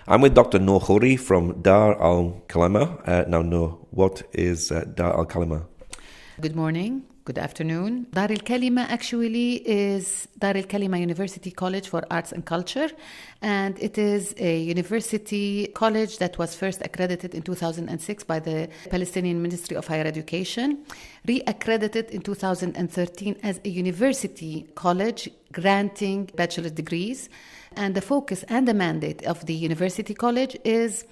I'm with Dr Nuha Khoury from Dar Al Kalima. Now, Nuha, what is Dar Al Kalima? Good morning. Good afternoon. Dar Al Kalima actually is Dar Al Kalima University College for Arts and Culture, and it is a university college that was first accredited in 2006 by the Palestinian Ministry of Higher Education, re-accredited in 2013 as a university college granting bachelor's degrees. And the focus and the mandate of the university college is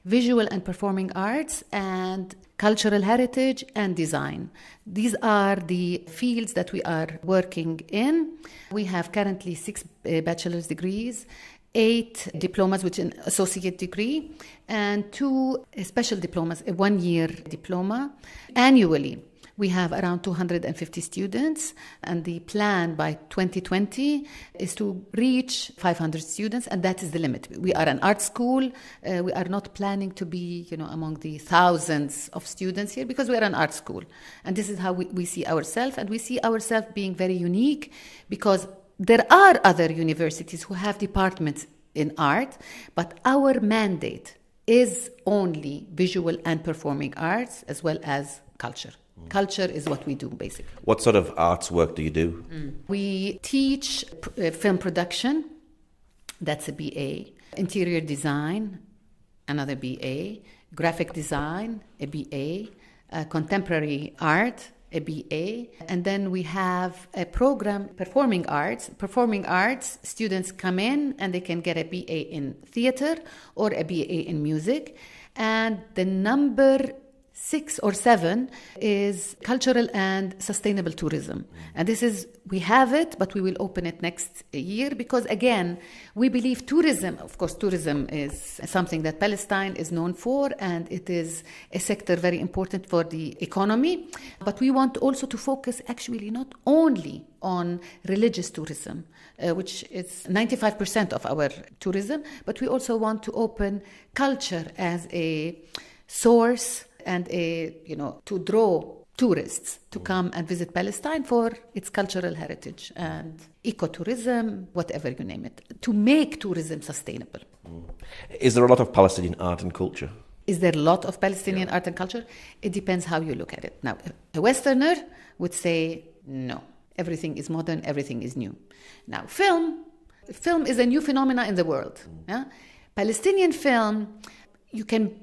visual and performing arts and cultural heritage and design. These are the fields that we are working in. We have currently 6 bachelor's degrees, 8 diplomas, which is an associate degree, and 2 special diplomas, a 1-year diploma. Annually, we have around 250 students, and the plan by 2020 is to reach 500 students, and that is the limit. We are an art school. We are not planning to be, among the thousands of students here because we are an art school. And this is how we see ourselves, and we see ourselves being very unique because there are other universities who have departments in art, but our mandate is only visual and performing arts as well as culture. Culture is what we do, basically. What sort of arts work do you do? We teach film production, that's a BA, interior design, another BA, graphic design, a BA, contemporary art, a BA, and then we have a program, performing arts. Performing arts, students come in and they can get a BA in theater or a BA in music, and the number 6 or 7 is cultural and sustainable tourism. And this is, we have it, but we will open it next year because, again, we believe tourism, of course, tourism is something that Palestine is known for, and it is a sector very important for the economy. But we want also to focus actually not only on religious tourism, which is 95% of our tourism, but we also want to open culture as a source and to draw tourists to come and visit Palestine for its cultural heritage and ecotourism, whatever you name it, to make tourism sustainable. Is there a lot of Palestinian art and culture? Is there a lot of Palestinian art and culture? It depends how you look at it. Now, a Westerner would say, no, everything is modern, everything is new. Now, film is a new phenomenon in the world. Yeah? Palestinian film, you can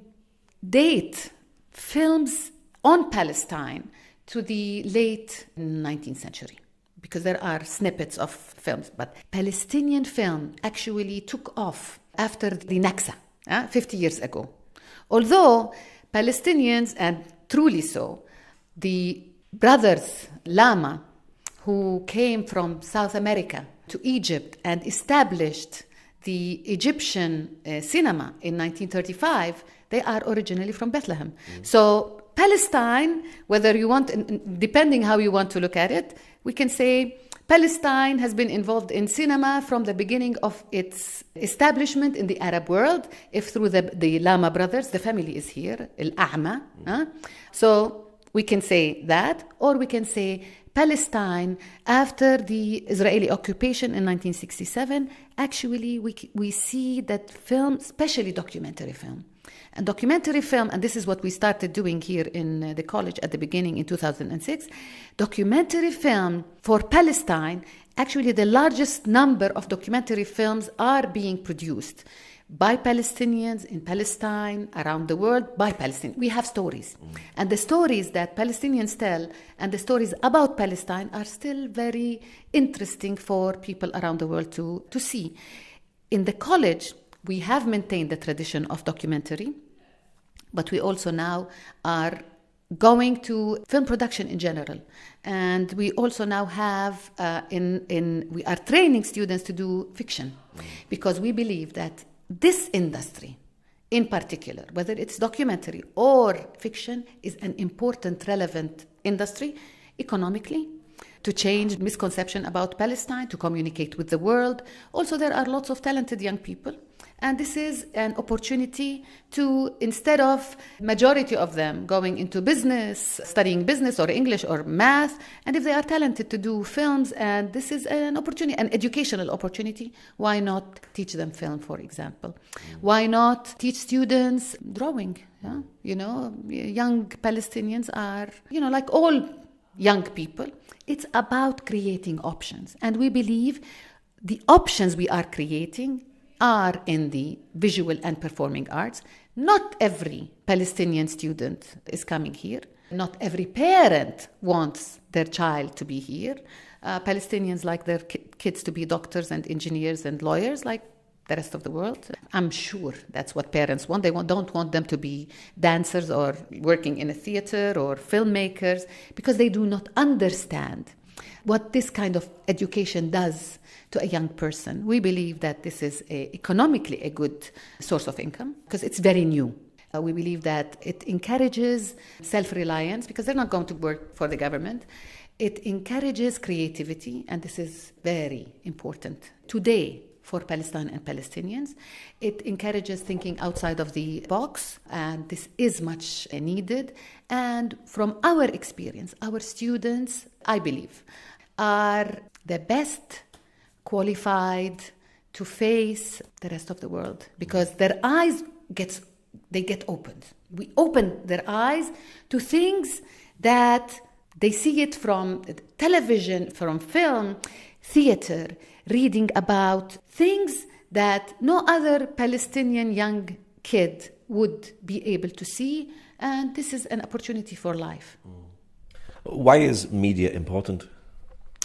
date films on Palestine to the late 19th century because there are snippets of films. But Palestinian film actually took off after the Naksa, 50 years ago. Although Palestinians, and truly so, the brothers Lama, who came from South America to Egypt and established the Egyptian cinema in 1935, they are originally from Bethlehem. So Palestine, whether you want, depending how you want to look at it, we can say Palestine has been involved in cinema from the beginning of its establishment in the Arab world, if through the Lama brothers, the family is here, Al-A'ma. So we can say that, or we can say Palestine, after the Israeli occupation in 1967, actually we see that film, especially documentary film. And documentary film, and this is what we started doing here in the college at the beginning in 2006, documentary film for Palestine, actually the largest number of documentary films are being produced by Palestinians in Palestine, around the world, by Palestinians. We have stories. And the stories that Palestinians tell and the stories about Palestine are still very interesting for people around the world to see. In the college, we have maintained the tradition of documentary, but we also now are going to film production in general. And we also now have, we are training students to do fiction, because we believe that this industry, in particular, whether it's documentary or fiction, is an important, relevant industry economically, to change misconception about Palestine, to communicate with the world. Also, there are lots of talented young people, And this is an opportunity to, instead of majority of them going into business, studying business or English or math, and if they are talented to do films, and this is an opportunity, an educational opportunity, why not teach them film, for example? Why not teach students drawing? Yeah? You know, young Palestinians are, you know, like all young people, it's about creating options. And we believe the options we are creating are in the visual and performing arts. Not every Palestinian student is coming here. Not every parent wants their child to be here. Palestinians like their kids to be doctors and engineers and lawyers like the rest of the world. I'm sure that's what parents want. They don't want them to be dancers or working in a theater or filmmakers, because they do not understand what this kind of education does to a young person. We believe that this is economically a good source of income because it's very new. We believe that it encourages self-reliance because they're not going to work for the government. It encourages creativity, and this is very important today for Palestine and Palestinians. It encourages thinking outside of the box, and this is much needed. And from our experience, our students, I believe, are the best qualified to face the rest of the world because their eyes get opened. We open their eyes to things that they see it from television, from film, theater, reading about things that no other Palestinian young kid would be able to see, and this is an opportunity for life. Why is media important?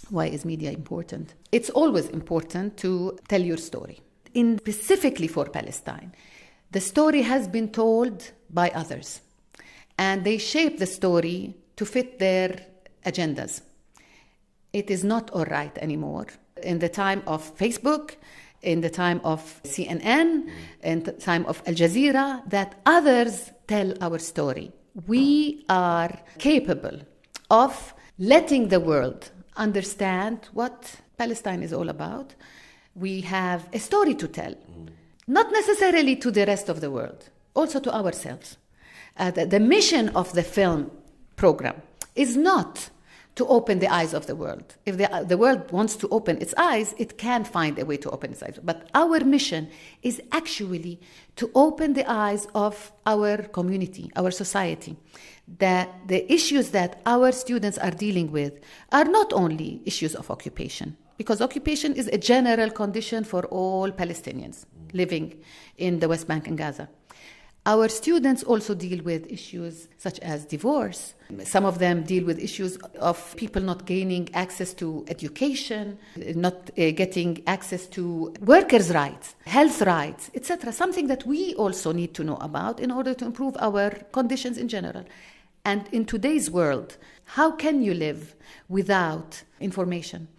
Why is media important? It's always important to tell your story. Specifically for Palestine, the story has been told by others, and they shape the story to fit their agendas. It is not all right anymore. In the time of Facebook, in the time of CNN, in the time of Al Jazeera, that others tell our story. We are capable of letting the world understand what Palestine is all about. We have a story to tell, not necessarily to the rest of the world, also to ourselves. The mission of the film program is not to open the eyes of the world. If the world wants to open its eyes, it can find a way to open its eyes. But our mission is actually to open the eyes of our community, our society, that the issues that our students are dealing with are not only issues of occupation, because occupation is a general condition for all Palestinians living in the West Bank and Gaza. Our students also deal with issues such as divorce. Some of them deal with issues of people not gaining access to education, not getting access to workers' rights, health rights, etc. Something that we also need to know about in order to improve our conditions in general. And in today's world, how can you live without information?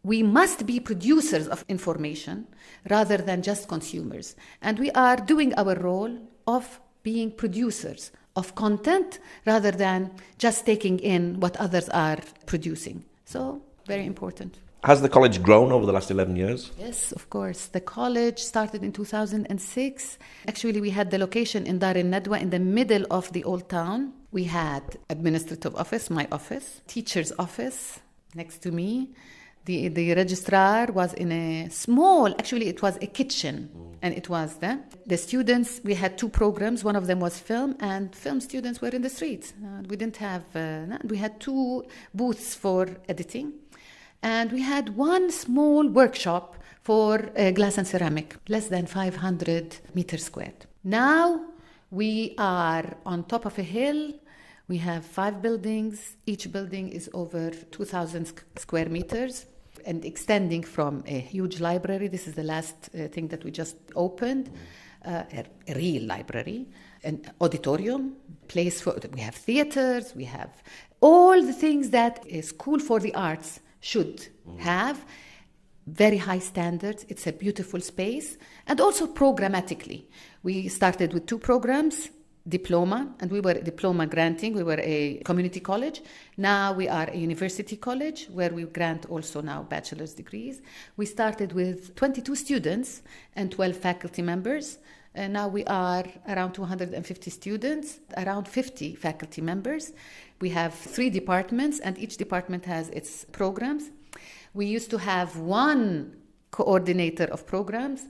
We must be producers of information rather than just consumers. And we are doing our role of being producers of content rather than just taking in what others are producing. So, very important. Has the college grown over the last 11 years? Yes, of course. The college started in 2006. Actually, we had the location in Dar Al-Nadwa in the middle of the old town. We had administrative office, my office, teacher's office next to me. The registrar was in a small, actually it was a kitchen, and it was there. The students, we had two programs. One of them was film, and film students were in the streets. We didn't have, we had two booths for editing, and we had one small workshop for glass and ceramic, less than 500 meters squared. Now we are on top of a hill. We have 5 buildings. Each building is over 2,000 square meters. And extending from a huge library, this is the last thing that we just opened, a real library, an auditorium, place for, we have theaters, we have all the things that a school for the arts should have, very high standards. It's a beautiful space. And also programmatically. We started with 2 programs diploma, and we were diploma granting. We were a community college. Now we are a university college where we grant also now bachelor's degrees. We started with 22 students and 12 faculty members. Now we are around 250 students, around 50 faculty members. We have 3 departments, and each department has its programs. We used to have 1 coordinator of programs.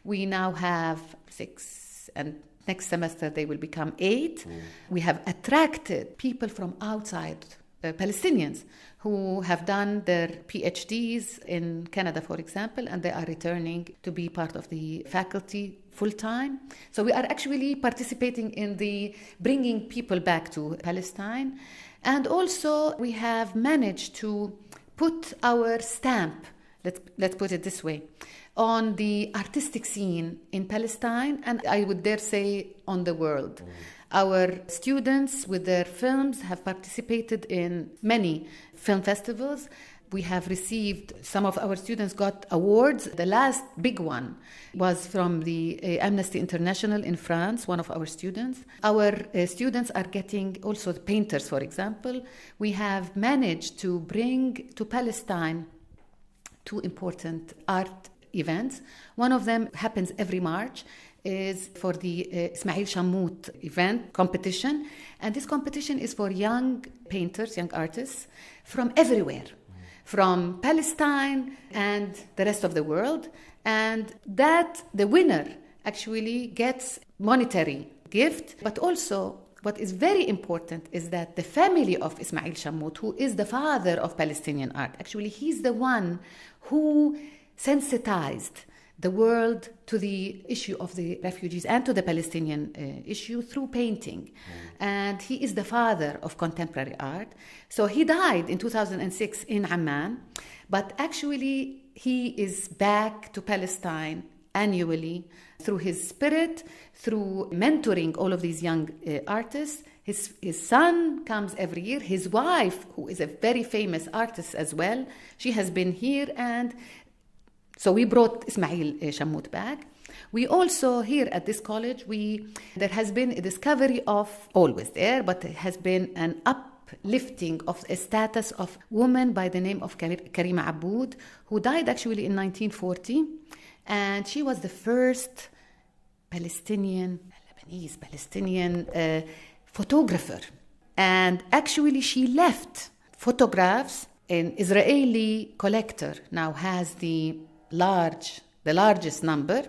We now have 6, and next semester they will become 8. We have attracted people from outside, Palestinians, who have done their PhDs in Canada, for example, and they are returning to be part of the faculty full-time. So we are actually participating in the bringing people back to Palestine. And also we have managed to put our stamp, let's put it this way, on the artistic scene in Palestine, and I would dare say on the world. Our students with their films have participated in many film festivals. We have received, some of our students got awards. The last big one was from the Amnesty International in France, one of our students. Our students are getting also painters, for example. We have managed to bring to Palestine 2 important art events. One of them happens every March, is for the Ismail Shammout event competition. And this competition is for young painters, young artists from everywhere, from Palestine and the rest of the world. And that the winner actually gets monetary gift, but also what is very important is that the family of Ismail Shammout, who is the father of Palestinian art, actually he's the one who sensitized the world to the issue of the refugees and to the Palestinian issue through painting. And he is the father of contemporary art. So he died in 2006 in Amman, but actually he is back to Palestine annually through his spirit, through mentoring all of these young artists. His son comes every year. His wife, who is a very famous artist as well, she has been here, and so we brought Ismail Shammout back. We also, here at this college, there has been a discovery of, always there, but it has been an uplifting of a status of woman by the name of Karima Aboud, who died actually in 1940. And she was the first Lebanese Palestinian photographer. And actually she left photographs. An Israeli collector now has the largest number,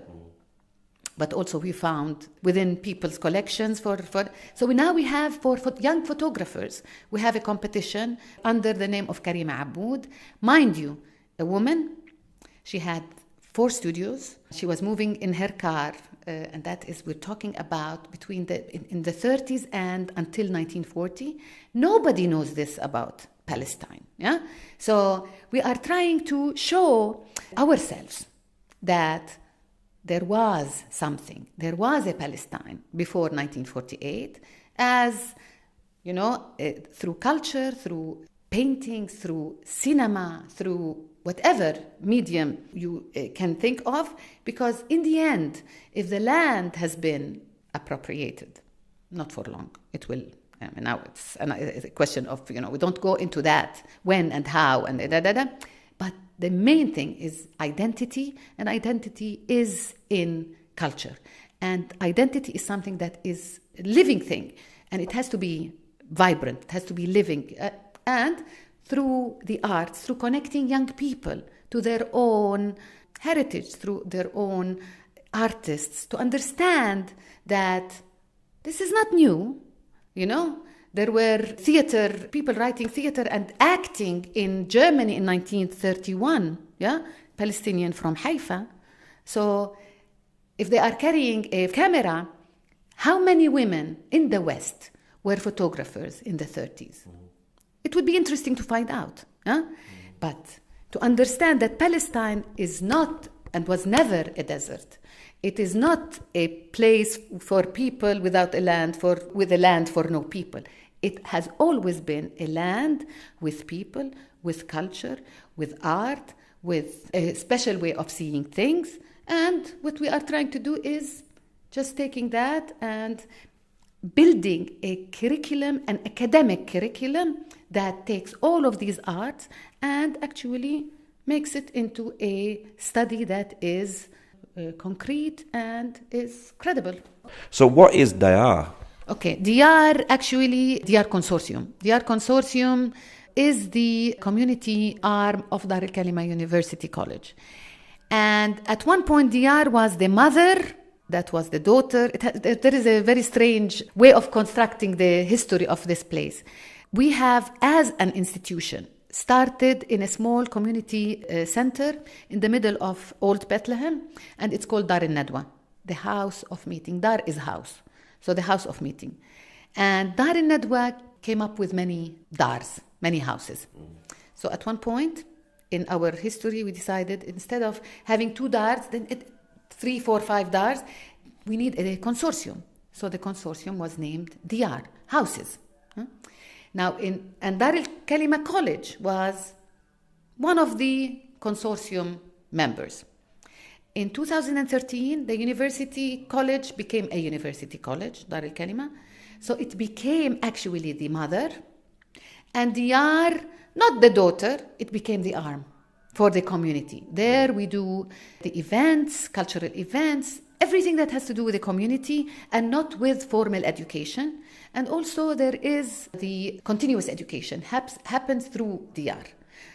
but also we found within people's collections so we have for young photographers, we have a competition under the name of Karima Aboud. Mind you, a woman, she had 4 studios. She was moving in her car, and that is, we're talking about between in the 30s and until 1940. Nobody knows this about Palestine. Yeah? So we are trying to show ourselves that there was something. There was a Palestine before 1948, as, you know, through culture, through painting, through cinema, through whatever medium you can think of, because in the end, if the land has been appropriated, not for long, it will. Now it's a question of, you know, we don't go into that, when and how, and but the main thing is identity, and identity is in culture. And identity is something that is a living thing, and it has to be vibrant, it has to be living. And through the arts, through connecting young people to their own heritage, through their own artists, to understand that this is not new. You know, there were people writing theater and acting in Germany in 1931, yeah, Palestinian from Haifa. So if they are carrying a camera, how many women in the West were photographers in the 30s? It would be interesting to find out. Huh? But to understand that Palestine is not and was never a desert. It is not a place for people without a land, with a land for no people. It has always been a land with people, with culture, with art, with a special way of seeing things. And what we are trying to do is just taking that and building a curriculum, an academic curriculum that takes all of these arts and actually makes it into a study that is concrete and is credible. So what is Dayar? Okay, Diyar Consortium. Diyar Consortium is the community arm of Dar Al Kalima University College. And at one point, Diyar was the mother, that was the daughter. There is a very strange way of constructing the history of this place. We have, as an institution, started in a small community center in the middle of Old Bethlehem, and it's called Dar Al Nadwa, the house of meeting. Dar is house, so the house of meeting. And Dar Al Nadwa came up with many dars, many houses. So at one point in our history, we decided instead of having 2 dars, then 3, 4, 5 dars, we need a consortium. So the consortium was named Diyar, houses. Now, and Dar Al Kalima College was one of the consortium members. In 2013, the university college became a university college, Dar Al Kalima. So it became actually the mother, and Diyar, not the daughter, it became the arm for the community. There we do the events, cultural events, everything that has to do with the community and not with formal education. And also there is the continuous education happens through Diyar.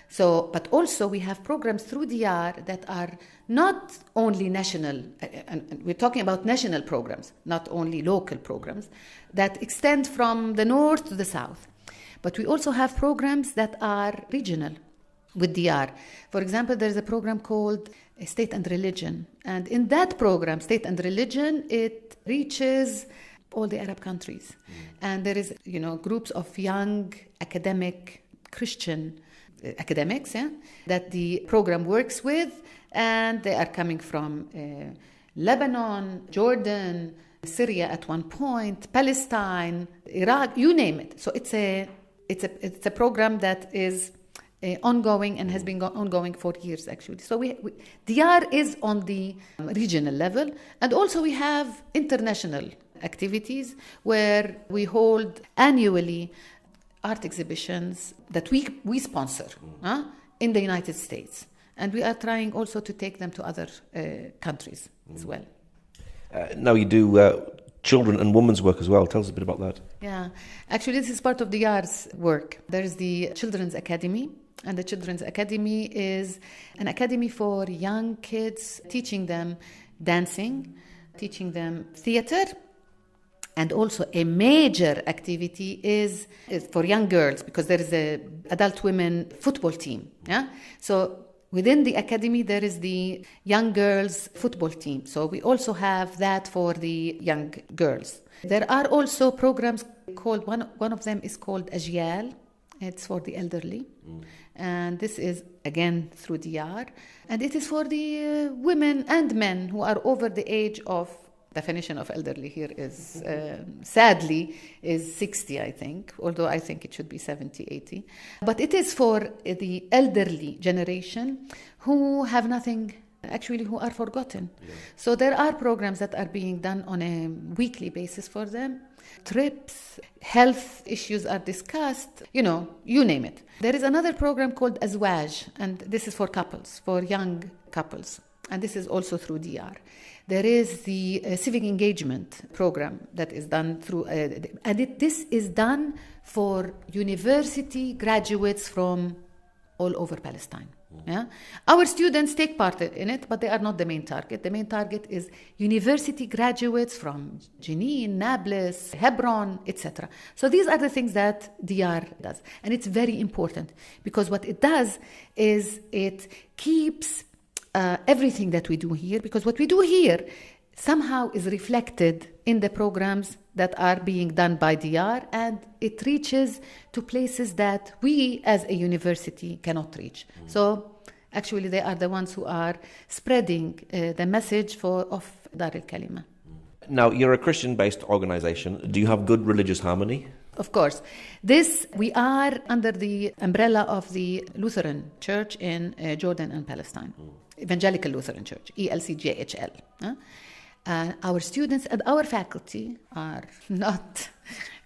So, but also we have programs through Diyar that are not only national, and we're talking about national programs, not only local programs, that extend from the north to the south. But we also have programs that are regional with Diyar. For example, there's a program called State and Religion. And in that program, State and Religion, it reaches all the Arab countries. And there is, groups of young academic Christian academics that the program works with, and they are coming from Lebanon, Jordan, Syria at one point, Palestine, Iraq, you name it. So it's a program that is ongoing and has been ongoing for years actually. So Diyar is on the regional level, and also we have international activities where we hold annually art exhibitions that we sponsor in the United States. And we are trying also to take them to other countries as well. Now you do children and women's work as well. Tell us a bit about that. Yeah, actually this is part of Diyar's work. There's the Children's Academy, and the Children's Academy is an academy for young kids, teaching them dancing, teaching them theater. And also a major activity is for young girls, because there is a adult women football team. Yeah, so within the academy there is the young girls football team. So we also have that for the young girls. There are also programs called one of them is called Ajyal. It's for the elderly, and this is again through Diyar, and it is for the women and men who are over the age of. Definition of elderly here is, sadly, is 60, I think, although I think it should be 70, 80. But it is for the elderly generation who have nothing, actually, who are forgotten. Yeah. So there are programs that are being done on a weekly basis for them. Trips, health issues are discussed, you name it. There is another program called Azwaj, and this is for couples, for young couples. And this is also through Diyar. There is the civic engagement program that is done through, this is done for university graduates from all over Palestine. Yeah? Our students take part in it, but they are not the main target. The main target is university graduates from Jenin, Nablus, Hebron, etc. So these are the things that Diyar does. And it's very important, because what it does is it keeps everything that we do here, because what we do here somehow is reflected in the programs that are being done by Diyar, and it reaches to places that we as a university cannot reach. So actually they are the ones who are spreading the message of Dar Al Kalima. Now, you're a Christian-based organization. Do you have good religious harmony? Of course. We are under the umbrella of the Lutheran Church in Jordan and Palestine. Evangelical Lutheran Church, ELCJHL. Our students and our faculty are not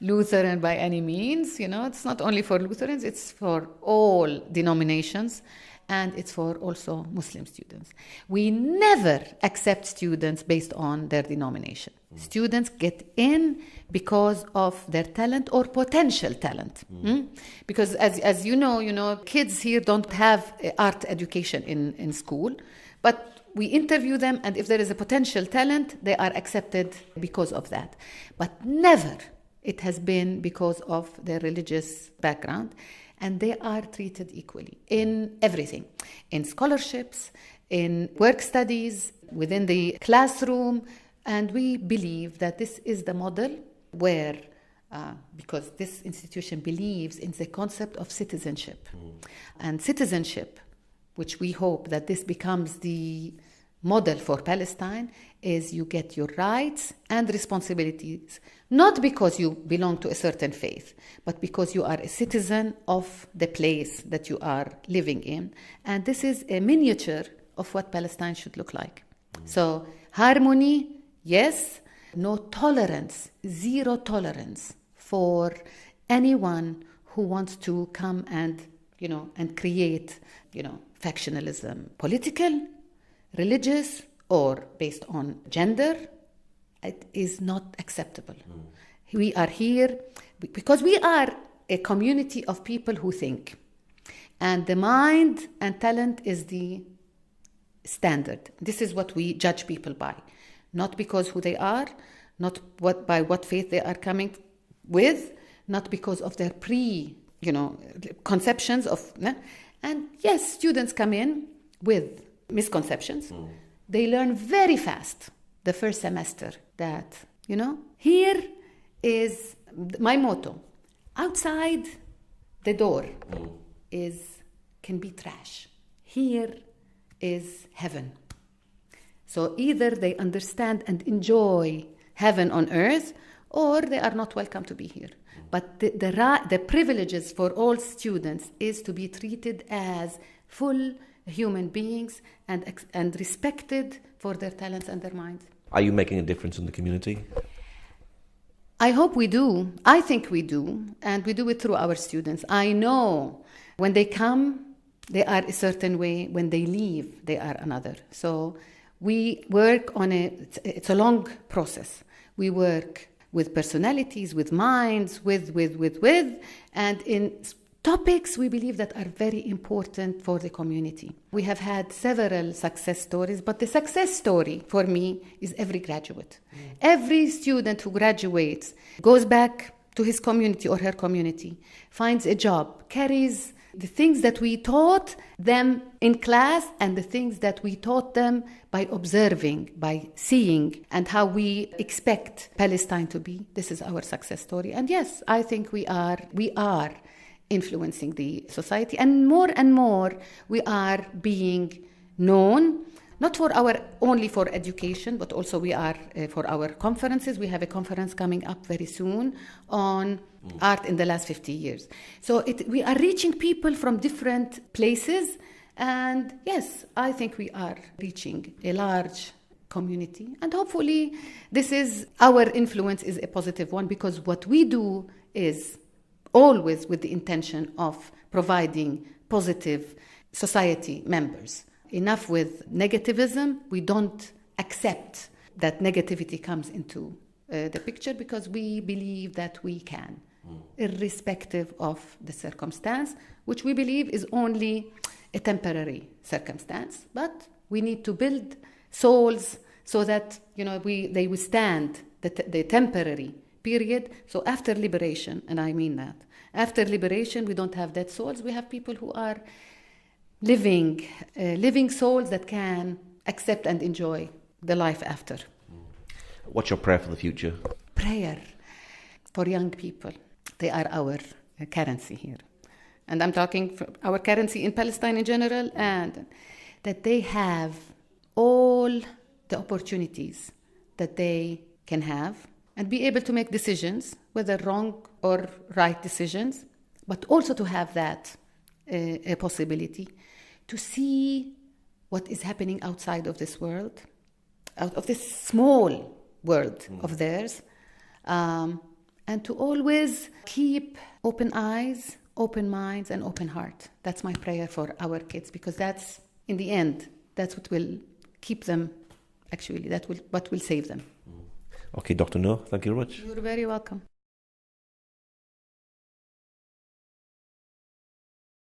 Lutheran by any means. It's not only for Lutherans, it's for all denominations, and it's for also Muslim students. We never accept students based on their denomination. Students get in because of their talent or potential talent. Because as you know, kids here don't have art education in school, but we interview them, and if there is a potential talent, they are accepted because of that. But never it has been because of their religious background, and they are treated equally in everything, in scholarships, in work studies, within the classroom, and we believe that this is the model where, because this institution believes in the concept of citizenship. And citizenship, which we hope that this becomes the model for Palestine, is you get your rights and responsibilities, not because you belong to a certain faith, but because you are a citizen of the place that you are living in. And this is a miniature of what Palestine should look like. So harmony, yes, no tolerance, zero tolerance for anyone who wants to come and create, factionalism, political, religious, or based on gender. It is not acceptable. We are here because we are a community of people who think. And the mind and talent is the standard. This is what we judge people by. Not because who they are, not by what faith they are coming with, not because of their conceptions of. And yes, students come in with misconceptions. They learn very fast the first semester that, here is my motto. Outside the door can be trash. Here is heaven. So either they understand and enjoy heaven on earth, or they are not welcome to be here. But the privileges for all students is to be treated as full human beings and respected for their talents and their minds. Are you making a difference in the community? I hope we do. I think we do. And we do it through our students. I know when they come, they are a certain way. When they leave, they are another. So we work on it's a long process. We work with personalities, with minds, with, and in topics we believe that are very important for the community. We have had several success stories, but the success story for me is every graduate. Every student who graduates goes back to his community or her community, finds a job, carries the things that we taught them in class and the things that we taught them by observing, by seeing, and how we expect Palestine to be. This is our success story. And yes, I think we are influencing the society, and more we are being known, not for only for education, but also we are for our conferences. We have a conference coming up very soon on art in the last 50 years. So we are reaching people from different places, and yes, I think we are reaching a large community, and hopefully our influence is a positive one, because what we do is always with the intention of providing positive society members. Enough with negativism. We don't accept that negativity comes into the picture, because we believe that we can, irrespective of the circumstance, which we believe is only a temporary circumstance. But we need to build souls so that they withstand the temporary period. So after liberation, and I mean that, after liberation, we don't have dead souls. We have people who are living souls that can accept and enjoy the life after. What's your prayer for the future? Prayer for young people. They are our currency here. And I'm talking for our currency in Palestine in general, and that they have all the opportunities that they can have and be able to make decisions, whether wrong or right decisions, but also to have that a possibility to see what is happening outside of this world out of this small world of theirs, and to always keep open eyes, open minds, and open heart. That's my prayer for our kids, because that's, in the end, that's what will keep them, actually, what will save them. Okay, Dr. Nuha, thank you very much. You're very welcome.